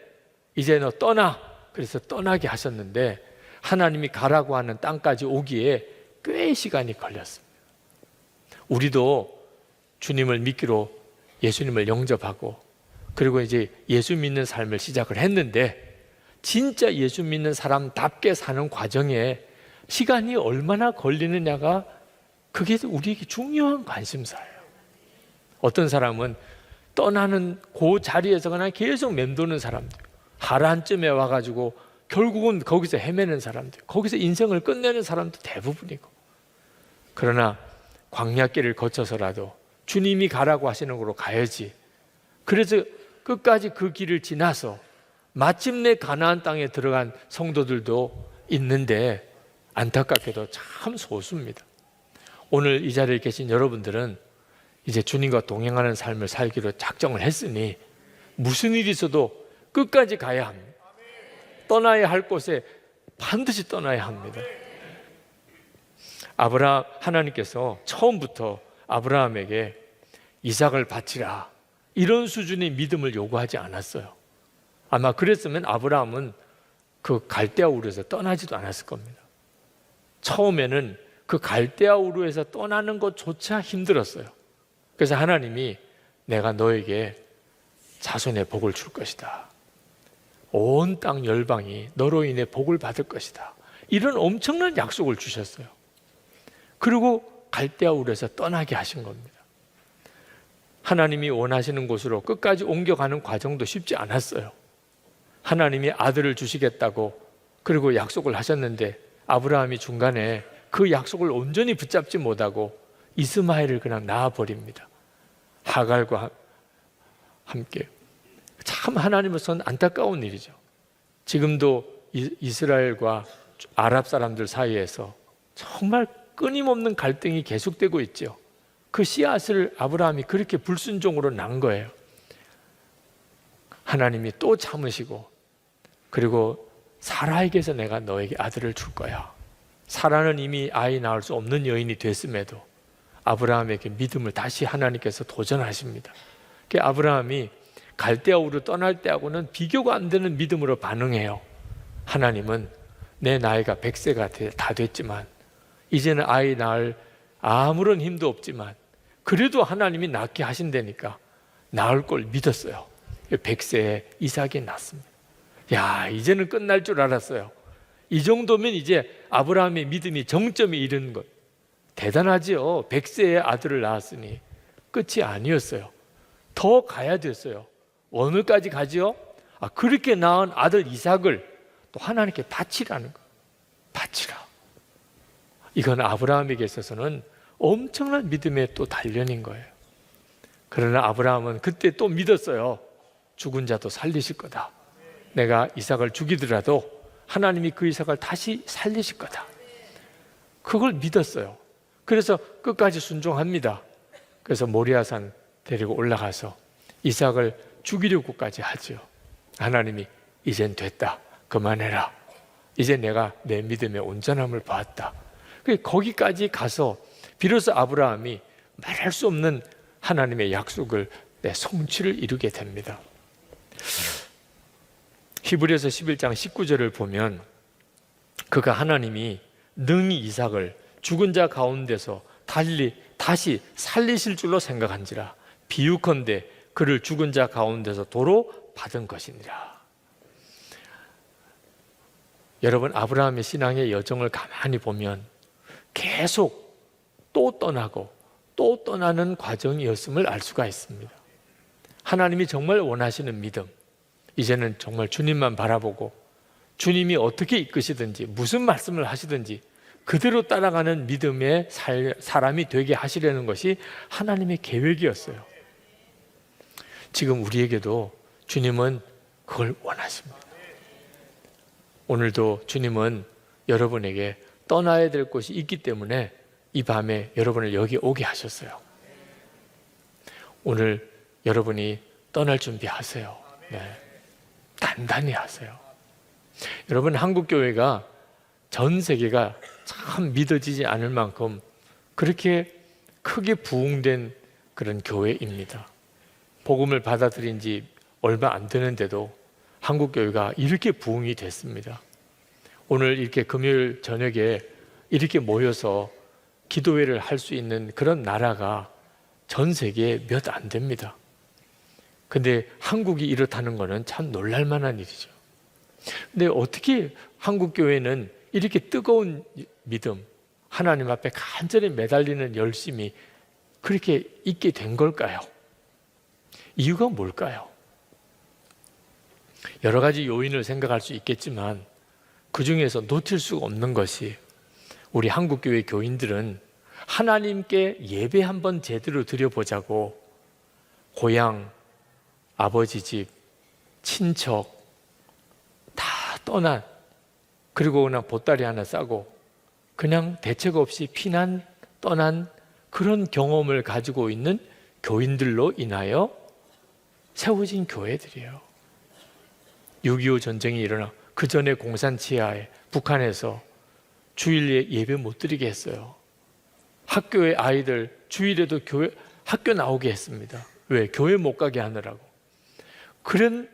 이제 너 떠나. 그래서 떠나게 하셨는데 하나님이 가라고 하는 땅까지 오기에 꽤 시간이 걸렸습니다. 우리도 주님을 믿기로 예수님을 영접하고 그리고 이제 예수 믿는 삶을 시작을 했는데 진짜 예수 믿는 사람답게 사는 과정에 시간이 얼마나 걸리느냐가 그게 우리에게 중요한 관심사예요. 어떤 사람은 떠나는 그 자리에서 그냥 계속 맴도는 사람들, 하란쯤에 와가지고 결국은 거기서 헤매는 사람들, 거기서 인생을 끝내는 사람도 대부분이고, 그러나 광야길을 거쳐서라도 주님이 가라고 하시는 곳으로 가야지. 그래서 끝까지 그 길을 지나서 마침내 가나안 땅에 들어간 성도들도 있는데 안타깝게도 참 소수입니다. 오늘 이 자리에 계신 여러분들은 이제 주님과 동행하는 삶을 살기로 작정을 했으니 무슨 일이 있어도 끝까지 가야 합니다. 떠나야 할 곳에 반드시 떠나야 합니다. 하나님께서 처음부터 아브라함에게 이삭을 바치라 이런 수준의 믿음을 요구하지 않았어요. 아마 그랬으면 아브라함은 그 갈대아 우르에서 떠나지도 않았을 겁니다. 처음에는 그 갈대아 우르에서 떠나는 것조차 힘들었어요. 그래서 하나님이 내가 너에게 자손의 복을 줄 것이다. 온 땅 열방이 너로 인해 복을 받을 것이다. 이런 엄청난 약속을 주셨어요. 그리고 갈대아 우르에서 떠나게 하신 겁니다. 하나님이 원하시는 곳으로 끝까지 옮겨가는 과정도 쉽지 않았어요. 하나님이 아들을 주시겠다고 그리고 약속을 하셨는데 아브라함이 중간에 그 약속을 온전히 붙잡지 못하고 이스마엘을 그냥 낳아버립니다. 하갈과 함께. 참 하나님으로서는 안타까운 일이죠. 지금도 이스라엘과 아랍 사람들 사이에서 정말 끊임없는 갈등이 계속되고 있죠. 그 씨앗을 아브라함이 그렇게 불순종으로 낳은 거예요. 하나님이 또 참으시고 그리고 사라에게서 내가 너에게 아들을 줄 거야. 사라는 이미 아이 낳을 수 없는 여인이 됐음에도 아브라함에게 믿음을 다시 하나님께서 도전하십니다. 아브라함이 갈대아 우르 떠날 때하고는 비교가 안 되는 믿음으로 반응해요. 하나님은 내 나이가 100세가 다 됐지만 이제는 아이 낳을 아무런 힘도 없지만 그래도 하나님이 낳게 하신다니까 낳을 걸 믿었어요. 100세에 이삭이 낳습니다. 야, 이제는 끝날 줄 알았어요. 이 정도면 이제 아브라함의 믿음이 정점에 이른 것. 대단하지요. 100세에 아들을 낳았으니 끝이 아니었어요. 더 가야 됐어요. 어느까지 가지요? 그렇게 낳은 아들 이삭을 또 하나님께 바치라는 거. 바치라. 이건 아브라함에게 있어서는 엄청난 믿음의 또 단련인 거예요. 그러나 아브라함은 그때 또 믿었어요. 죽은 자도 살리실 거다. 내가 이삭을 죽이더라도 하나님이 그 이삭을 다시 살리실 거다. 그걸 믿었어요. 그래서 끝까지 순종합니다. 그래서 모리아산 데리고 올라가서 이삭을 죽이려고까지 하죠. 하나님이 이젠 됐다. 그만해라. 이제 내가 내 믿음의 온전함을 보았다. 거기까지 가서 비로소 아브라함이 말할 수 없는 하나님의 약속을 성취를 이루게 됩니다. 히브리서 11장 19절을 보면 그가 하나님이 능히 이삭을 죽은 자 가운데서 다시 살리실 줄로 생각한지라 비유컨대 그를 죽은 자 가운데서 도로 받은 것이니라. 여러분, 아브라함의 신앙의 여정을 가만히 보면 계속 또 떠나고 또 떠나는 과정이었음을 알 수가 있습니다. 하나님이 정말 원하시는 믿음, 이제는 정말 주님만 바라보고 주님이 어떻게 이끄시든지 무슨 말씀을 하시든지 그대로 따라가는 믿음의 사람이 되게 하시려는 것이 하나님의 계획이었어요. 지금 우리에게도 주님은 그걸 원하십니다. 오늘도 주님은 여러분에게 떠나야 될 곳이 있기 때문에 이 밤에 여러분을 여기 오게 하셨어요. 오늘 여러분이 떠날 준비하세요. 네. 단단히 하세요. 여러분, 한국교회가 전 세계가 참 믿어지지 않을 만큼 그렇게 크게 부흥된 그런 교회입니다. 복음을 받아들인 지 얼마 안 되는데도 한국교회가 이렇게 부흥이 됐습니다. 오늘 이렇게 금요일 저녁에 이렇게 모여서 기도회를 할 수 있는 그런 나라가 전 세계에 몇 안 됩니다. 근데 한국이 이렇다는 것은 참 놀랄만한 일이죠. 근데 어떻게 한국교회는 이렇게 뜨거운 믿음, 하나님 앞에 간절히 매달리는 열심이 그렇게 있게 된 걸까요? 이유가 뭘까요? 여러 가지 요인을 생각할 수 있겠지만 그 중에서 놓칠 수가 없는 것이 우리 한국교회 교인들은 하나님께 예배 한번 제대로 드려보자고 고향, 아버지 집, 친척 다 떠난, 그리고 그냥 보따리 하나 싸고 그냥 대책 없이 피난 떠난 그런 경험을 가지고 있는 교인들로 인하여 세워진 교회들이에요. 6.25 전쟁이 일어나 그 전에 공산 치하에 북한에서 주일에 예배 못 드리게 했어요. 학교의 아이들 주일에도 학교 나오게 했습니다. 왜? 교회 못 가게 하느라고. 그런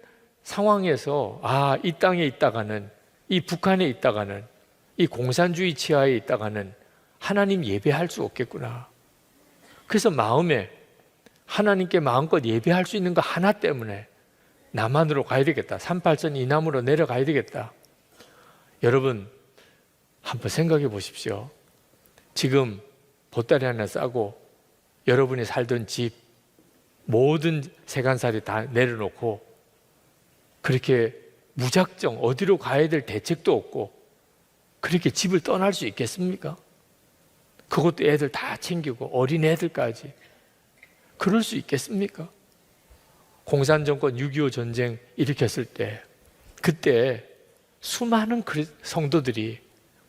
상황에서 이 땅에 있다가는, 이 북한에 있다가는, 이 공산주의 치하에 있다가는 하나님 예배할 수 없겠구나. 그래서 마음에 하나님께 마음껏 예배할 수 있는 거 하나 때문에 남한으로 가야 되겠다. 38선 이남으로 내려가야 되겠다. 여러분 한번 생각해 보십시오. 지금 보따리 하나 싸고 여러분이 살던 집 모든 세간살이 다 내려놓고 그렇게 무작정 어디로 가야 될 대책도 없고 그렇게 집을 떠날 수 있겠습니까? 그것도 애들 다 챙기고 어린 애들까지. 그럴 수 있겠습니까? 공산정권 6.25 전쟁 일으켰을 때 그때 수많은 성도들이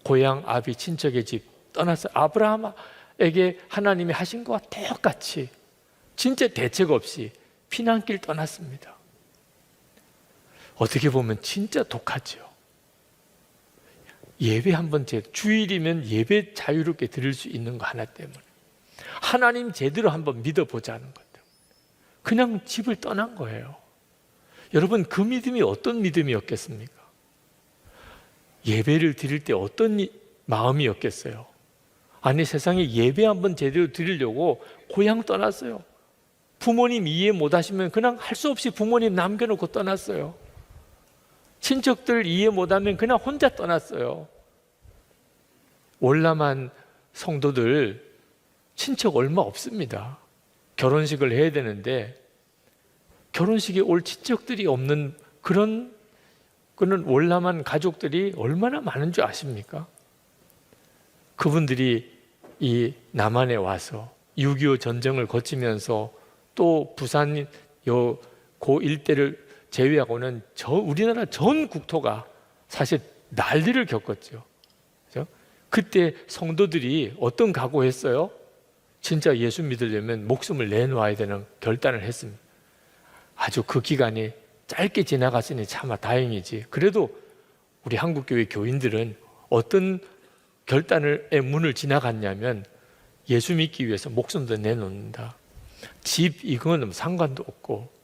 고향, 아비, 친척의 집 떠났어요. 아브라함에게 하나님이 하신 것과 똑같이 진짜 대책 없이 피난길 떠났습니다. 어떻게 보면 진짜 독하죠. 예배 한 번째, 주일이면 예배 자유롭게 드릴 수 있는 거 하나 때문에, 하나님 제대로 한번 믿어보자는 것 때문에 그냥 집을 떠난 거예요. 여러분 그 믿음이 어떤 믿음이었겠습니까? 예배를 드릴 때 어떤 마음이었겠어요? 아니 세상에 예배 한번 제대로 드리려고 고향 떠났어요. 부모님 이해 못하시면 그냥 할 수 없이 부모님 남겨놓고 떠났어요. 친척들 이해 못하면 그냥 혼자 떠났어요. 월남한 성도들 친척 얼마 없습니다. 결혼식을 해야 되는데 결혼식에 올 친척들이 없는 그런 월남한 가족들이 얼마나 많은 줄 아십니까? 그분들이 이 남한에 와서 6.25 전쟁을 거치면서 또 부산 고 일대를 제외하고는 우리나라 전 국토가 사실 난리를 겪었죠. 그렇죠? 그때 성도들이 어떤 각오했어요? 진짜 예수 믿으려면 목숨을 내놓아야 되는 결단을 했습니다. 아주 그 기간이 짧게 지나갔으니 차마 다행이지. 그래도 우리 한국교회 교인들은 어떤 결단의 문을 지나갔냐면 예수 믿기 위해서 목숨도 내놓는다. 집 이거는 상관도 없고,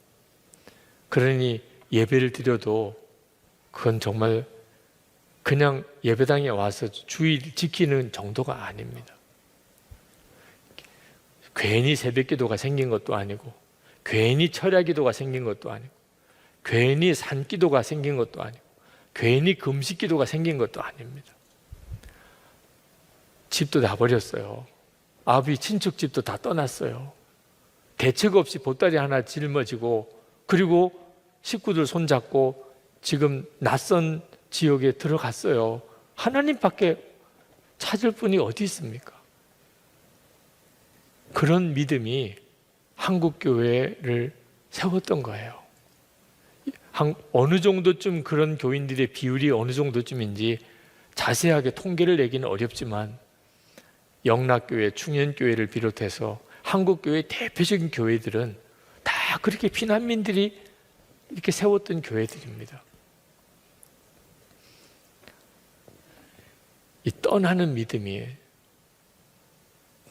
그러니 예배를 드려도 그건 정말 그냥 예배당에 와서 주일 지키는 정도가 아닙니다. 괜히 새벽 기도가 생긴 것도 아니고, 괜히 철야 기도가 생긴 것도 아니고, 괜히 산 기도가 생긴 것도 아니고, 괜히 금식 기도가 생긴 것도 아닙니다. 집도 다 버렸어요. 아비 친척 집도 다 떠났어요. 대책 없이 보따리 하나 짊어지고, 그리고 식구들 손잡고 지금 낯선 지역에 들어갔어요. 하나님밖에 찾을 분이 어디 있습니까? 그런 믿음이 한국교회를 세웠던 거예요. 어느 정도쯤 그런 교인들의 비율이 어느 정도쯤인지 자세하게 통계를 내기는 어렵지만 영락교회, 충현교회를 비롯해서 한국교회의 대표적인 교회들은 다 그렇게 피난민들이 이렇게 세웠던 교회들입니다. 이 떠나는 믿음이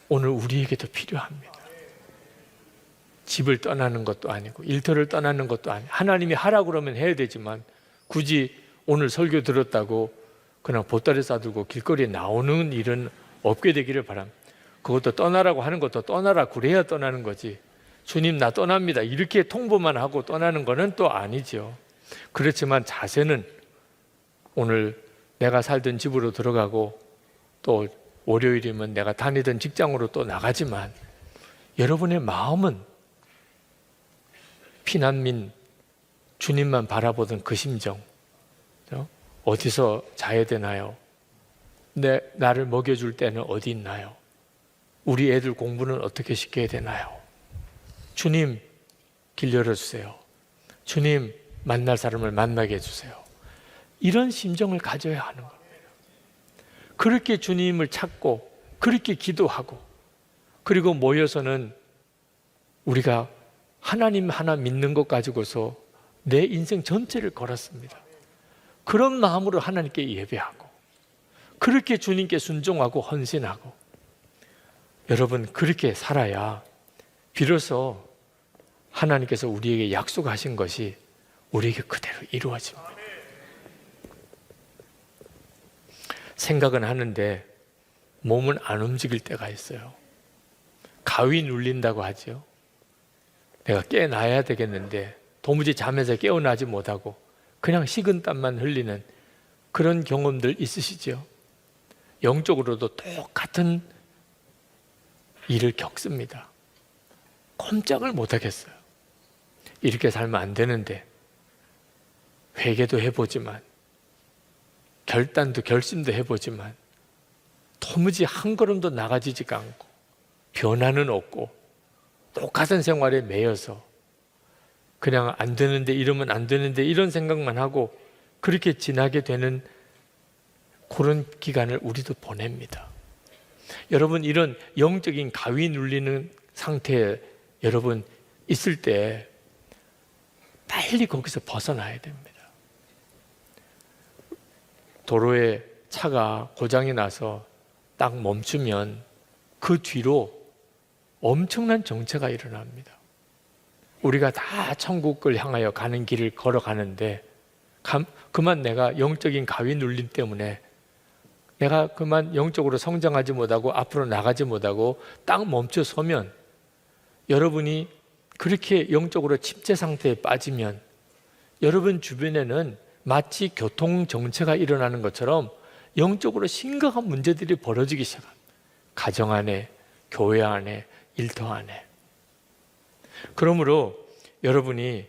오늘 우리에게도 필요합니다. 집을 떠나는 것도 아니고 일터를 떠나는 것도 아니고, 하나님이 하라고 그러면 해야 되지만 굳이 오늘 설교 들었다고 그냥 보따리 싸들고 길거리에 나오는 일은 없게 되기를 바랍니다. 그것도 떠나라고 하는 것도 떠나라 그래야 떠나는 거지, 주님 나 떠납니다 이렇게 통보만 하고 떠나는 거는 또 아니죠. 그렇지만 자세는 오늘 내가 살던 집으로 들어가고 또 월요일이면 내가 다니던 직장으로 또 나가지만 여러분의 마음은 피난민, 주님만 바라보던 그 심정, 어디서 자야 되나요? 나를 먹여줄 때는 어디 있나요? 우리 애들 공부는 어떻게 시켜야 되나요? 주님, 길 열어주세요. 주님, 만날 사람을 만나게 해주세요. 이런 심정을 가져야 하는 겁니다. 그렇게 주님을 찾고 그렇게 기도하고 그리고 모여서는 우리가 하나님 하나 믿는 것 가지고서 내 인생 전체를 걸었습니다. 그런 마음으로 하나님께 예배하고 그렇게 주님께 순종하고 헌신하고 여러분 그렇게 살아야 비로소 하나님께서 우리에게 약속하신 것이 우리에게 그대로 이루어집니다. 생각은 하는데 몸은 안 움직일 때가 있어요. 가위 눌린다고 하죠. 내가 깨어나야 되겠는데 도무지 잠에서 깨어나지 못하고 그냥 식은땀만 흘리는 그런 경험들 있으시죠? 영적으로도 똑같은 일을 겪습니다. 꼼짝을 못하겠어요. 이렇게 살면 안 되는데 회개도 해보지만 결단도 결심도 해보지만 도무지 한 걸음도 나가지지가 않고 변화는 없고 똑같은 생활에 매여서 그냥 안 되는데 이러면 안 되는데 이런 생각만 하고 그렇게 지나게 되는 그런 기간을 우리도 보냅니다. 여러분 이런 영적인 가위 눌리는 상태에 여러분 있을 때 빨리 거기서 벗어나야 됩니다. 도로에 차가 고장이 나서 딱 멈추면 그 뒤로 엄청난 정체가 일어납니다. 우리가 다 천국을 향하여 가는 길을 걸어가는데 그만 내가 영적인 가위 눌림 때문에 내가 그만 영적으로 성장하지 못하고 앞으로 나가지 못하고 딱 멈춰 서면 여러분이 그렇게 영적으로 침체 상태에 빠지면 여러분 주변에는 마치 교통정체가 일어나는 것처럼 영적으로 심각한 문제들이 벌어지기 시작합니다. 가정 안에, 교회 안에, 일터 안에. 그러므로 여러분이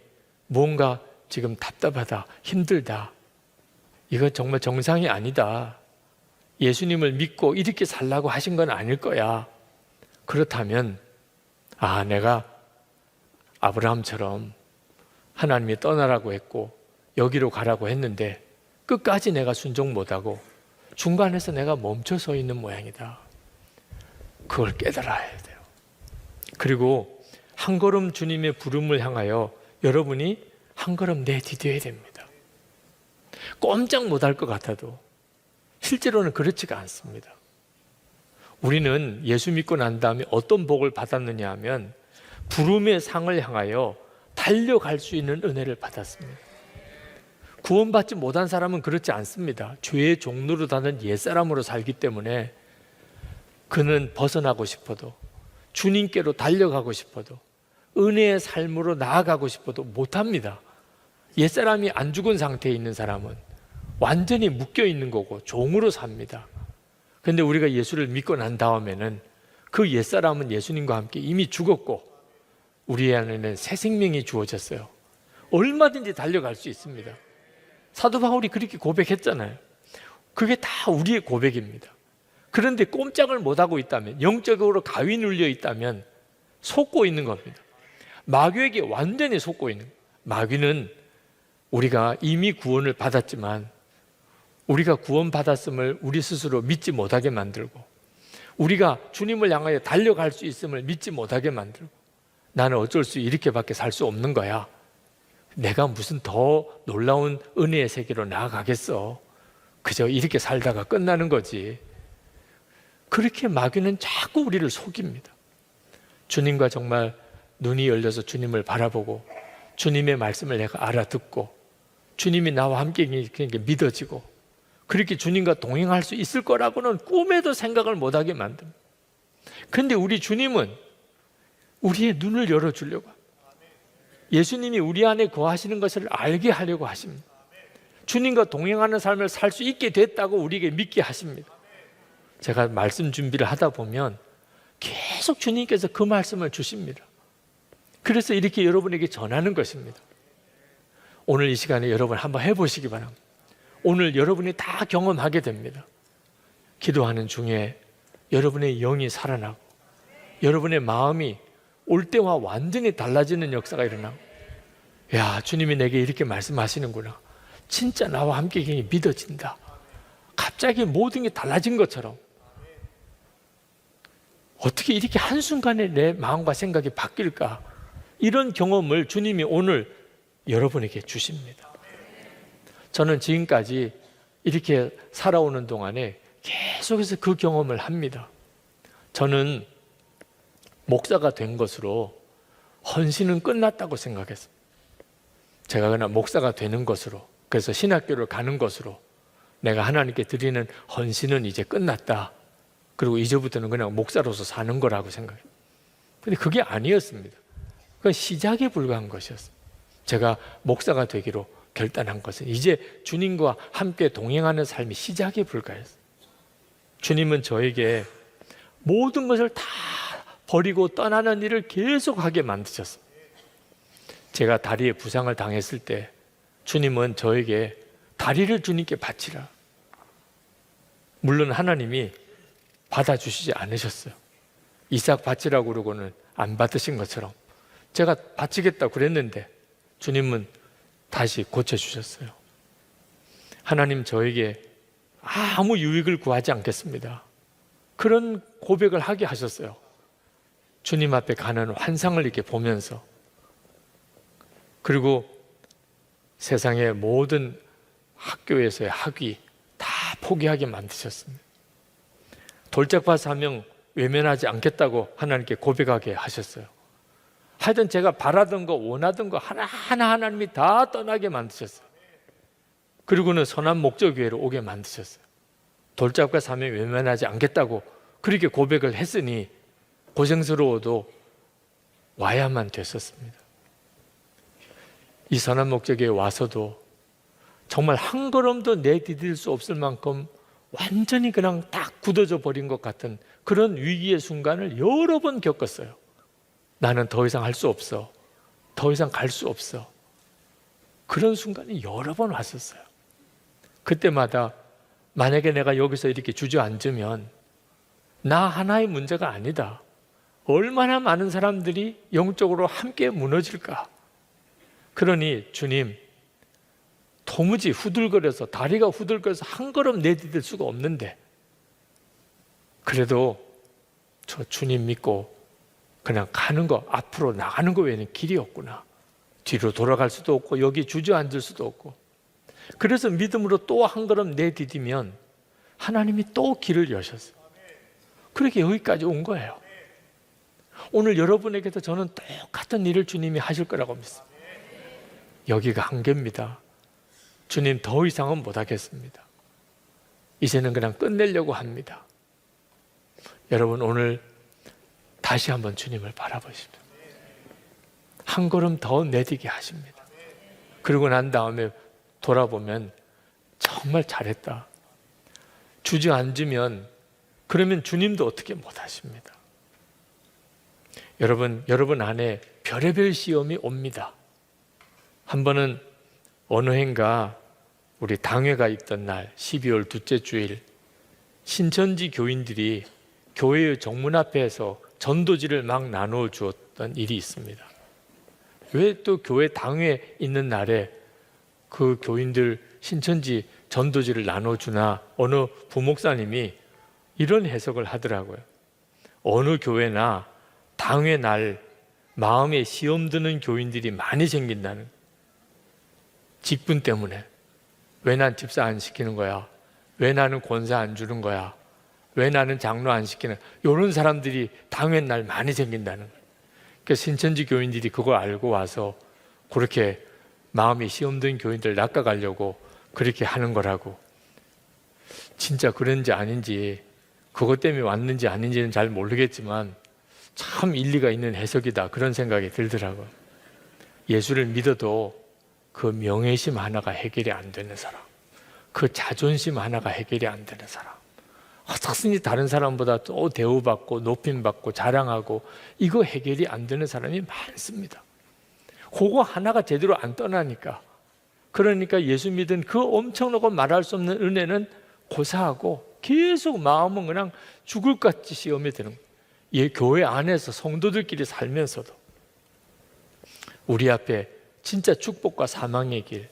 뭔가 지금 답답하다, 힘들다, 이거 정말 정상이 아니다, 예수님을 믿고 이렇게 살라고 하신 건 아닐 거야. 그렇다면 내가 아브라함처럼 하나님이 떠나라고 했고 여기로 가라고 했는데 끝까지 내가 순종 못하고 중간에서 내가 멈춰 서 있는 모양이다. 그걸 깨달아야 돼요. 그리고 한 걸음 주님의 부름을 향하여 여러분이 한 걸음 내디뎌야 됩니다. 꼼짝 못할 것 같아도 실제로는 그렇지가 않습니다. 우리는 예수 믿고 난 다음에 어떤 복을 받았느냐 하면 부름의 상을 향하여 달려갈 수 있는 은혜를 받았습니다. 구원받지 못한 사람은 그렇지 않습니다. 죄의 종로로 다는 옛사람으로 살기 때문에 그는 벗어나고 싶어도 주님께로 달려가고 싶어도 은혜의 삶으로 나아가고 싶어도 못합니다. 옛사람이 안 죽은 상태에 있는 사람은 완전히 묶여 있는 거고 종으로 삽니다. 그런데 우리가 예수를 믿고 난 다음에는 그 옛사람은 예수님과 함께 이미 죽었고 우리 안에는 새 생명이 주어졌어요. 얼마든지 달려갈 수 있습니다. 사도 바울이 그렇게 고백했잖아요. 그게 다 우리의 고백입니다. 그런데 꼼짝을 못하고 있다면, 영적으로 가위 눌려 있다면 속고 있는 겁니다. 마귀에게 완전히 속고 있는 거예요. 마귀는 우리가 이미 구원을 받았지만 우리가 구원받았음을 우리 스스로 믿지 못하게 만들고 우리가 주님을 향하여 달려갈 수 있음을 믿지 못하게 만들고 나는 어쩔 수 이렇게밖에 살 수 없는 거야. 내가 무슨 더 놀라운 은혜의 세계로 나아가겠어. 그저 이렇게 살다가 끝나는 거지. 그렇게 마귀는 자꾸 우리를 속입니다. 주님과 정말 눈이 열려서 주님을 바라보고 주님의 말씀을 내가 알아듣고 주님이 나와 함께 믿어지고 그렇게 주님과 동행할 수 있을 거라고는 꿈에도 생각을 못하게 만듭니다. 그런데 우리 주님은 우리의 눈을 열어주려고 합니다. 예수님이 우리 안에 거하시는 것을 알게 하려고 하십니다. 주님과 동행하는 삶을 살 수 있게 됐다고 우리에게 믿게 하십니다. 제가 말씀 준비를 하다 보면 계속 주님께서 그 말씀을 주십니다. 그래서 이렇게 여러분에게 전하는 것입니다. 오늘 이 시간에 여러분 한번 해보시기 바랍니다. 오늘 여러분이 다 경험하게 됩니다. 기도하는 중에 여러분의 영이 살아나고 여러분의 마음이 올 때와 완전히 달라지는 역사가 일어나고, 야, 주님이 내게 이렇게 말씀하시는구나. 진짜 나와 함께 계니 믿어진다. 갑자기 모든 게 달라진 것처럼. 어떻게 이렇게 한순간에 내 마음과 생각이 바뀔까? 이런 경험을 주님이 오늘 여러분에게 주십니다. 저는 지금까지 이렇게 살아오는 동안에 계속해서 그 경험을 합니다. 저는 목사가 된 것으로 헌신은 끝났다고 생각했어요. 제가 그냥 목사가 되는 것으로, 그래서 신학교를 가는 것으로 내가 하나님께 드리는 헌신은 이제 끝났다. 그리고 이제부터는 그냥 목사로서 사는 거라고 생각해요. 근데 그게 아니었습니다. 그건 시작에 불과한 것이었어요. 제가 목사가 되기로 결단한 것은 이제 주님과 함께 동행하는 삶이 시작에 불과했어요. 주님은 저에게 모든 것을 다 버리고 떠나는 일을 계속하게 만드셨어요. 제가 다리에 부상을 당했을 때 주님은 저에게 다리를 주님께 바치라. 물론 하나님이 받아주시지 않으셨어요. 이삭 바치라고 그러고는 안 받으신 것처럼 제가 바치겠다고 그랬는데 주님은 다시 고쳐주셨어요. 하나님 저에게 아무 유익을 구하지 않겠습니다. 그런 고백을 하게 하셨어요. 주님 앞에 가는 환상을 이렇게 보면서, 그리고 세상의 모든 학교에서의 학위 다 포기하게 만드셨습니다. 돌짝파 사명 외면하지 않겠다고 하나님께 고백하게 하셨어요. 하여튼 제가 바라던 거 원하던 거 하나하나 하나님이 다 떠나게 만드셨어요. 그리고는 선한 목적교회로 오게 만드셨어요. 돌짝파 사명 외면하지 않겠다고 그렇게 고백을 했으니 고생스러워도 와야만 됐었습니다. 이 선한 목적에 와서도 정말 한 걸음도 내디딜 수 없을 만큼 완전히 그냥 딱 굳어져 버린 것 같은 그런 위기의 순간을 여러 번 겪었어요. 나는 더 이상 할 수 없어. 더 이상 갈 수 없어. 그런 순간이 여러 번 왔었어요. 그때마다 만약에 내가 여기서 이렇게 주저앉으면 나 하나의 문제가 아니다. 얼마나 많은 사람들이 영적으로 함께 무너질까? 그러니 주님, 도무지 후들거려서 다리가 후들거려서 한 걸음 내디딜 수가 없는데 그래도 저 주님 믿고 그냥 가는 거, 앞으로 나가는 거 외에는 길이 없구나. 뒤로 돌아갈 수도 없고 여기 주저앉을 수도 없고, 그래서 믿음으로 또 한 걸음 내디디면 하나님이 또 길을 여셨어요. 그렇게 여기까지 온 거예요. 오늘 여러분에게도 저는 똑같은 일을 주님이 하실 거라고 믿습니다. 여기가 한계입니다. 주님 더 이상은 못하겠습니다. 이제는 그냥 끝내려고 합니다. 여러분 오늘 다시 한번 주님을 바라보십시오. 한 걸음 더 내디게 하십니다. 그러고 난 다음에 돌아보면 정말 잘했다. 주저앉으면 그러면 주님도 어떻게 못하십니다. 여러분 안에 별의별 시험이 옵니다. 한 번은 어느 해인가 우리 당회가 있던 날 12월 둘째 주일 신천지 교인들이 교회의 정문 앞에서 전도지를 막 나누어 주었던 일이 있습니다. 왜 또 교회 당회 있는 날에 그 교인들 신천지 전도지를 나눠주나? 어느 부목사님이 이런 해석을 하더라고요. 어느 교회나 당회 날 마음에 시험 드는 교인들이 많이 생긴다는, 직분 때문에. 왜 난 집사 안 시키는 거야? 왜 나는 권사 안 주는 거야? 왜 나는 장로 안 시키는 거야? 이런 사람들이 당회 날 많이 생긴다는 거예요. 그래서 신천지 교인들이 그걸 알고 와서 그렇게 마음이 시험된 교인들 낚아가려고 그렇게 하는 거라고. 진짜 그런지 아닌지, 그것 때문에 왔는지 아닌지는 잘 모르겠지만 참 일리가 있는 해석이다, 그런 생각이 들더라고요. 예수를 믿어도 그 명예심 하나가 해결이 안 되는 사람, 그 자존심 하나가 해결이 안 되는 사람, 어떻든지 다른 사람보다 또 대우받고 높임받고 자랑하고, 이거 해결이 안 되는 사람이 많습니다. 그거 하나가 제대로 안 떠나니까. 그러니까 예수 믿은 그 엄청나고 말할 수 없는 은혜는 고사하고 계속 마음은 그냥 죽을 것 같이 시험에 드는 거예요. 교회 안에서 성도들끼리 살면서도 우리 앞에 진짜 축복과 사망의 길,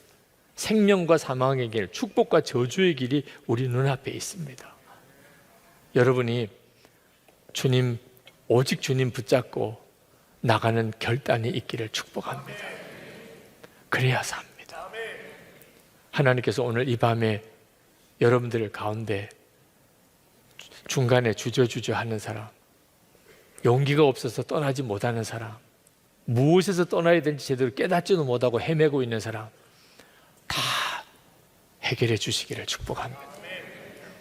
생명과 사망의 길, 축복과 저주의 길이 우리 눈앞에 있습니다. 여러분이 주님, 오직 주님 붙잡고 나가는 결단이 있기를 축복합니다. 그래야 삽니다. 하나님께서 오늘 이 밤에 여러분들 가운데 중간에 주저주저 하는 사람, 용기가 없어서 떠나지 못하는 사람, 무엇에서 떠나야 되는지 제대로 깨닫지도 못하고 헤매고 있는 사람 다 해결해 주시기를 축복합니다.